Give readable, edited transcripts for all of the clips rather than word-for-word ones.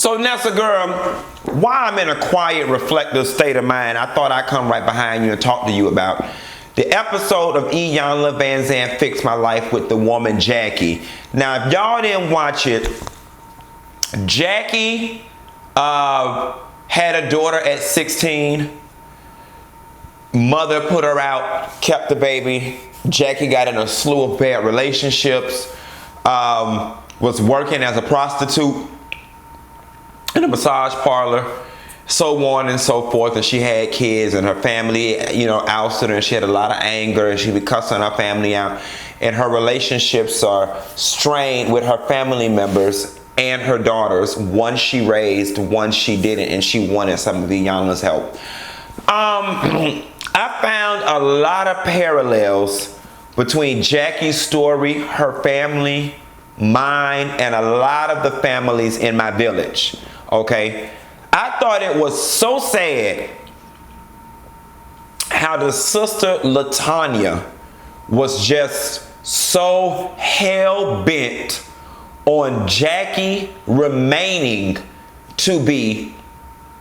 So Nessa girl, while I'm in a quiet, reflective state of mind, I thought I'd come right behind you and talk to you about the episode of Iyanla Van Zandt Fix My Life with the woman Jackie. Now, if y'all didn't watch it, Jackie had a daughter at 16. Mother put her out, kept the baby. Jackie got in a slew of bad relationships, was working as a prostitute in a massage parlor, so on and so forth. And she had kids, and her family, ousted her, and she had a lot of anger, and she would cuss on her family out. And her relationships are strained with her family members and her daughters. One she raised, one she didn't, and she wanted some of Iyanla's help. I found a lot of parallels between Jackie's story, her family, mine, and a lot of the families in my village. Okay, I thought it was so sad how the sister LaTanya was just so hell-bent on Jackie remaining to be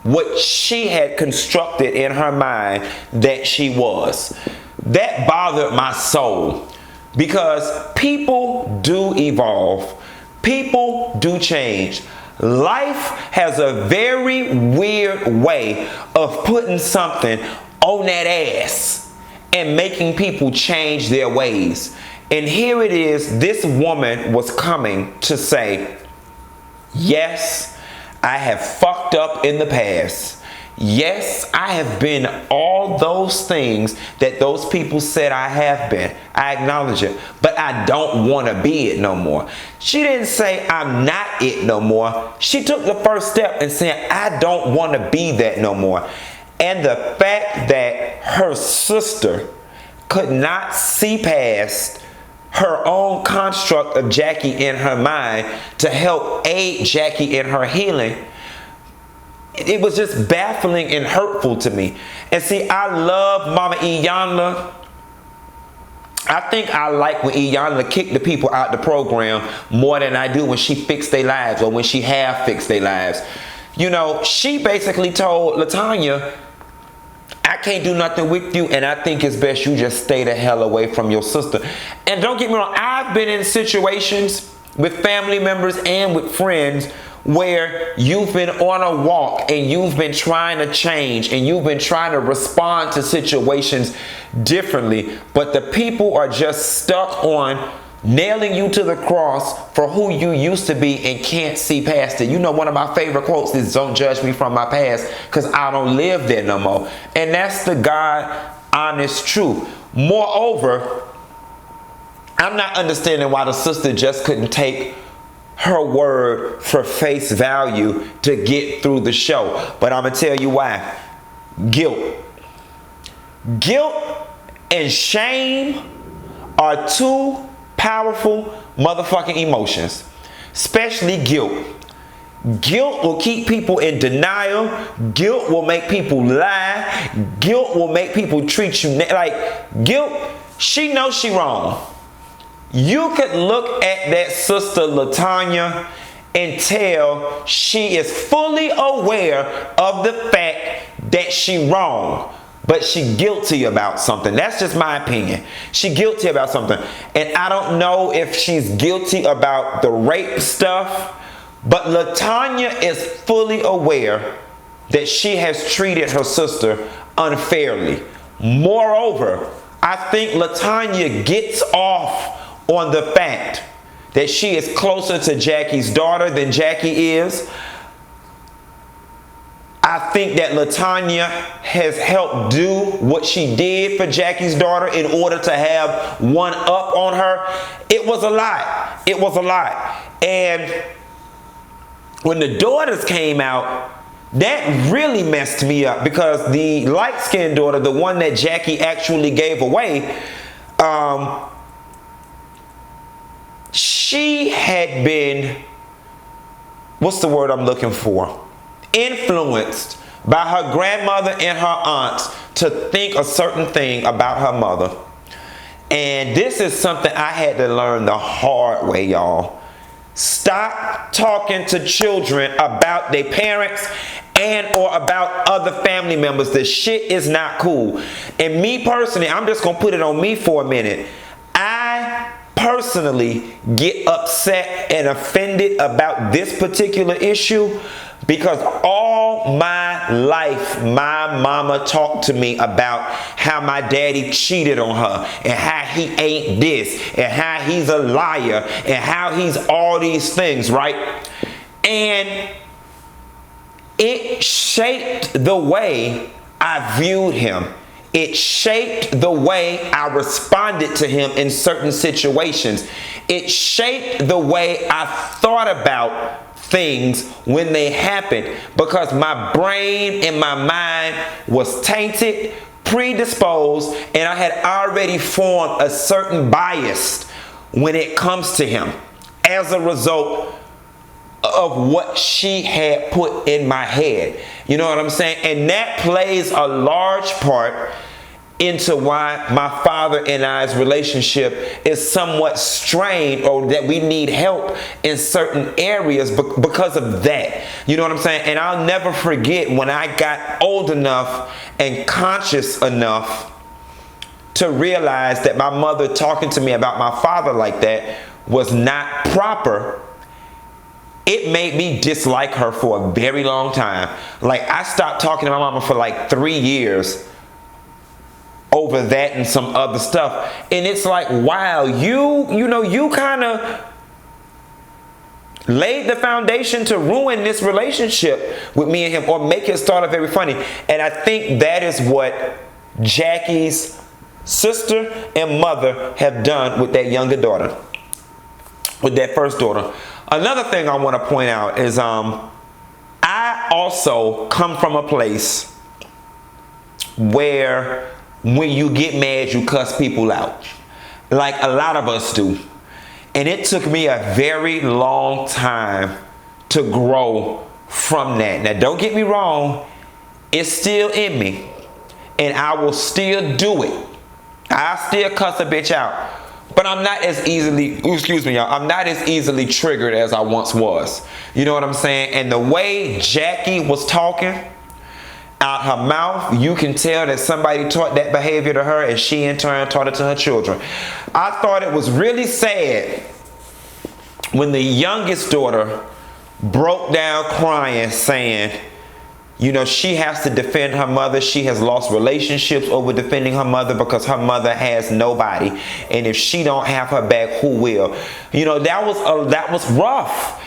what she had constructed in her mind that she was. That bothered my soul, because people do evolve. People do change. Life has a very weird way of putting something on that ass and making people change their ways. And here it is, this woman was coming to say, yes, I have fucked up in the past. Yes, I have been all those things that those people said I have been. I acknowledge it, but I don't want to be it no more. She didn't say I'm not it no more. She took the first step and said, I don't want to be that no more. And the fact that her sister could not see past her own construct of Jackie in her mind to help aid Jackie in her healing, it was just baffling and hurtful to me. And see, I love Mama Iyanla. I think I like when Iyanla kicked the people out the program more than I do when she fixed their lives, or when she have fixed their lives. She basically told LaTanya, I can't do nothing with you, and I think it's best you just stay the hell away from your sister. And don't get me wrong, I've been in situations with family members and with friends where you've been on a walk and you've been trying to change and you've been trying to respond to situations differently, but the people are just stuck on nailing you to the cross for who you used to be and can't see past it. One of my favorite quotes is, don't judge me from my past, because I don't live there no more. And that's the God honest truth. Moreover, I'm not understanding why the sister just couldn't take her word for face value to get through the show. But I'm going to tell you why. Guilt. Guilt and shame are two powerful motherfucking emotions. Especially guilt. Guilt will keep people in denial. Guilt will make people lie. Guilt will make people treat you like guilt. She knows she wrong. You could look at that sister LaTanya and tell she is fully aware of the fact that she wrong, but she guilty about something. That's just my opinion. She guilty about something. And I don't know if she's guilty about the rape stuff, but LaTanya is fully aware that she has treated her sister unfairly. Moreover, I think LaTanya gets off on the fact that she is closer to Jackie's daughter than Jackie is. I think that LaTanya has helped do what she did for Jackie's daughter in order to have one up on her. It was a lot. It was a lot. And when the daughters came out, that really messed me up, because the light-skinned daughter, the one that Jackie actually gave away, she had been, what's the word I'm looking for? Influenced by her grandmother and her aunts to think a certain thing about her mother. And this is something I had to learn the hard way, y'all. Stop talking to children about their parents and or about other family members. The shit is not cool. And me personally, I'm just going to put it on me for a minute. I personally get upset and offended about this particular issue because all my life, my mama talked to me about how my daddy cheated on her and how he ain't this and how he's a liar and how he's all these things, right? And it shaped the way I viewed him. It shaped the way I responded to him in certain situations. It shaped the way I thought about things when they happened because my brain and my mind was tainted, predisposed, and I had already formed a certain bias when it comes to him as a result of what she had put in my head. You know what I'm saying? And that plays a large part into why my father and I's relationship is somewhat strained, or that we need help in certain areas because of that. You know what I'm saying? And I'll never forget when I got old enough and conscious enough to realize that my mother talking to me about my father like that was not proper. It made me dislike her for a very long time. Like, I stopped talking to my mama for like 3 years over that and some other stuff. And it's like, wow, you kind of laid the foundation to ruin this relationship with me and him, or make it start off very funny. And I think that is what Jackie's sister and mother have done with that younger daughter, with that first daughter. Another thing I want to point out is I also come from a place where when you get mad, you cuss people out. Like a lot of us do. And it took me a very long time to grow from that. Now, don't get me wrong. It's still in me. And I will still do it. I still cuss a bitch out. But I'm not as easily, excuse me, y'all, I'm not as easily triggered as I once was. You know what I'm saying? And the way Jackie was talking out her mouth, you can tell that somebody taught that behavior to her, and she in turn taught it to her children. I thought it was really sad when the youngest daughter broke down crying, saying, you know, she has to defend her mother. She has lost relationships over defending her mother because her mother has nobody. And if she don't have her back, who will? You know, that was rough.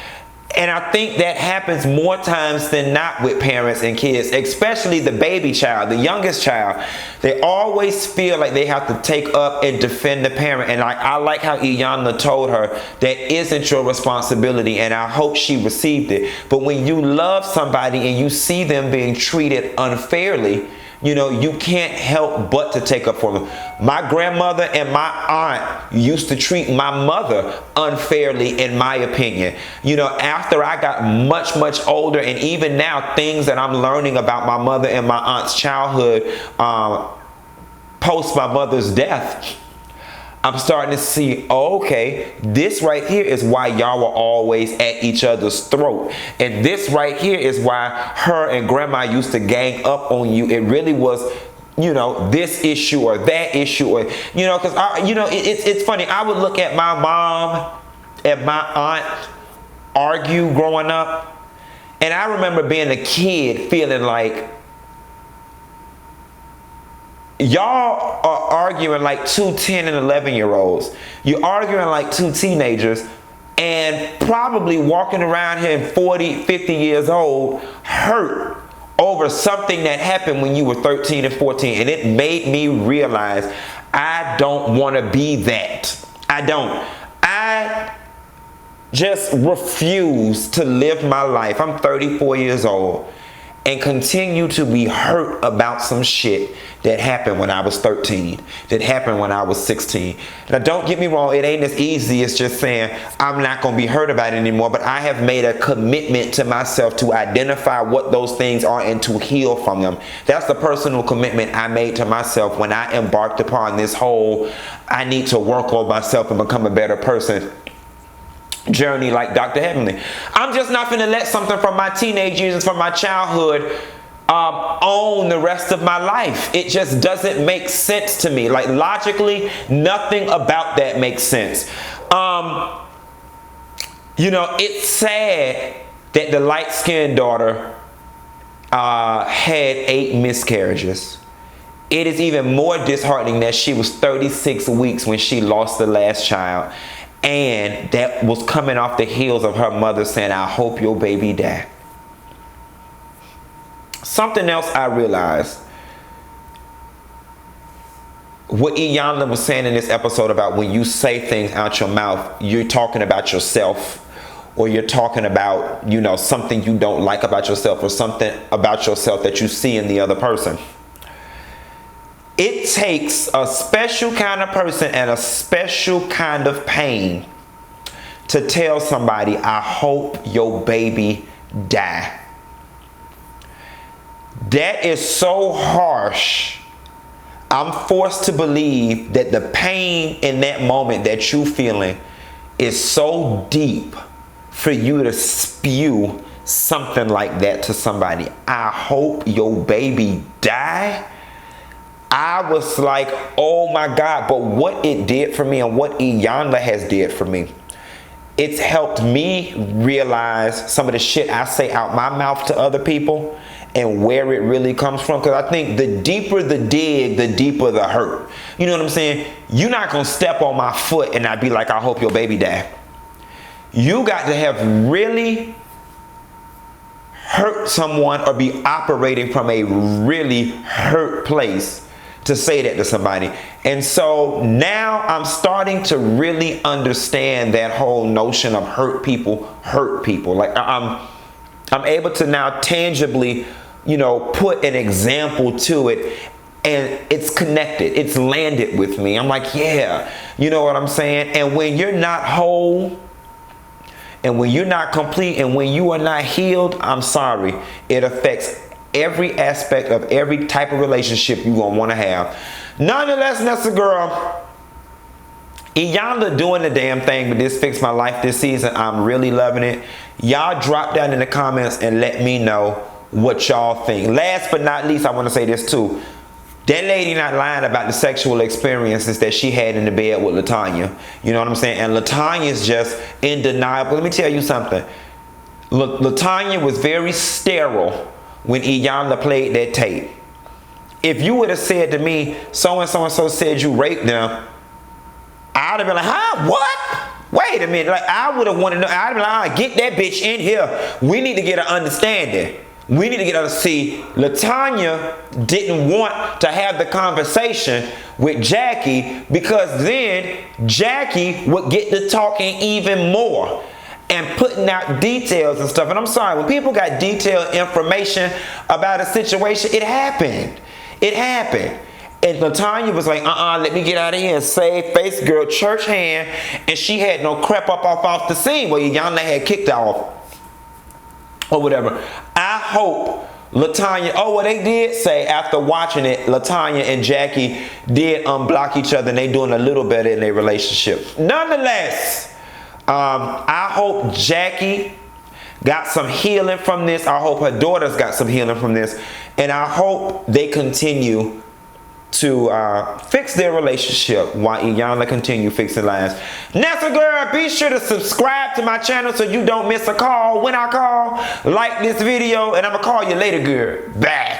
And I think that happens more times than not with parents and kids, especially the baby child, the youngest child. They always feel like they have to take up and defend the parent. And I like how Iyanla told her that isn't your responsibility, and I hope she received it. But when you love somebody and you see them being treated unfairly, you know, you can't help but to take up for them. My grandmother and my aunt used to treat my mother unfairly, in my opinion. You know, after I got much, much older, and even now, things that I'm learning about my mother and my aunt's childhood post my mother's death, I'm starting to see, oh, okay, this right here is why y'all were always at each other's throat. And this right here is why her and grandma used to gang up on you. It really was, you know, this issue or that issue, or, you know, because, you know, it's funny. I would look at my mom and my aunt argue growing up. And I remember being a kid feeling like, y'all are arguing like two 10 and 11-year-olds. You're arguing like two teenagers, and probably walking around here 40, 50 years old, hurt over something that happened when you were 13 and 14. And it made me realize I don't want to be that. I don't. I just refuse to live my life. I'm 34 years old and continue to be hurt about some shit that happened when I was 13, that happened when I was 16. Now, don't get me wrong, it ain't as easy as just saying, I'm not gonna be hurt about it anymore, but I have made a commitment to myself to identify what those things are and to heal from them. That's the personal commitment I made to myself when I embarked upon this whole, I need to work on myself and become a better person journey like Dr. Heavenly. I'm just not gonna let something from my teenage years and from my childhood own the rest of my life. It just doesn't make sense to me. Like, logically, nothing about that makes sense. You know, it's sad that the light-skinned daughter had 8 miscarriages. It is even more disheartening that she was 36 weeks when she lost the last child. And that was coming off the heels of her mother saying, I hope your baby die. Something else I realized, what Iyanla was saying in this episode about when you say things out your mouth, you're talking about yourself, or you're talking about, you know, something you don't like about yourself, or something about yourself that you see in the other person. It takes a special kind of person and a special kind of pain to tell somebody, I hope your baby die. That is so harsh. I'm forced to believe that the pain in that moment that you feeling is so deep for you to spew something like that to somebody. I hope your baby die. I was like, oh my God. But what it did for me and what Iyanla has did for me, it's helped me realize some of the shit I say out my mouth to other people and where it really comes from. Because I think the deeper the dig, the deeper the hurt. You know what I'm saying? You're not going to step on my foot and I be like, I hope your baby die. You got to have really hurt someone or be operating from a really hurt place to say that to somebody. And so now I'm starting to really understand that whole notion of hurt people. Like, I'm able to now tangibly, you know, put an example to it, and it's connected. It's landed with me. I'm like, yeah, you know what I'm saying? And when you're not whole, and when you're not complete, and when you are not healed, I'm sorry, it affects every aspect of every type of relationship you're going to want to have. Nonetheless, that's a girl. Iyanla doing the damn thing, but this fixed my life this season. I'm really loving it. Y'all drop down in the comments and let me know what y'all think. Last but not least, I want to say this too. That lady not lying about the sexual experiences that she had in the bed with LaTanya. You know what I'm saying? And LaTanya's just in denial. But let me tell you something. LaTanya was very sterile when Iyanla played that tape. If you would have said to me, so-and-so and so said you raped them, I'd have been like, huh? What? Wait a minute. Like, I would have wanted to know. I'd have been like, get that bitch in here. We need to get an understanding. We need to get her to see. LaTanya didn't want to have the conversation with Jackie, because then Jackie would get to talking even more and putting out details and stuff. And I'm sorry, when people got detailed information about a situation, it happened. It happened. And LaTanya was like, let me get out of here and save face, girl, church hand. And she had no crap up off the scene where Iyanla had kicked off or whatever. I hope LaTanya, well, they did say after watching it, LaTanya and Jackie did unblock each other and they doing a little better in their relationship. Nonetheless, I hope Jackie got some healing from this. I hope her daughters got some healing from this. And I hope they continue to fix their relationship while Iyanla continue fixing lives. Nessa girl, be sure to subscribe to my channel so you don't miss a call when I call. Like this video, and I'm going to call you later, girl. Bye.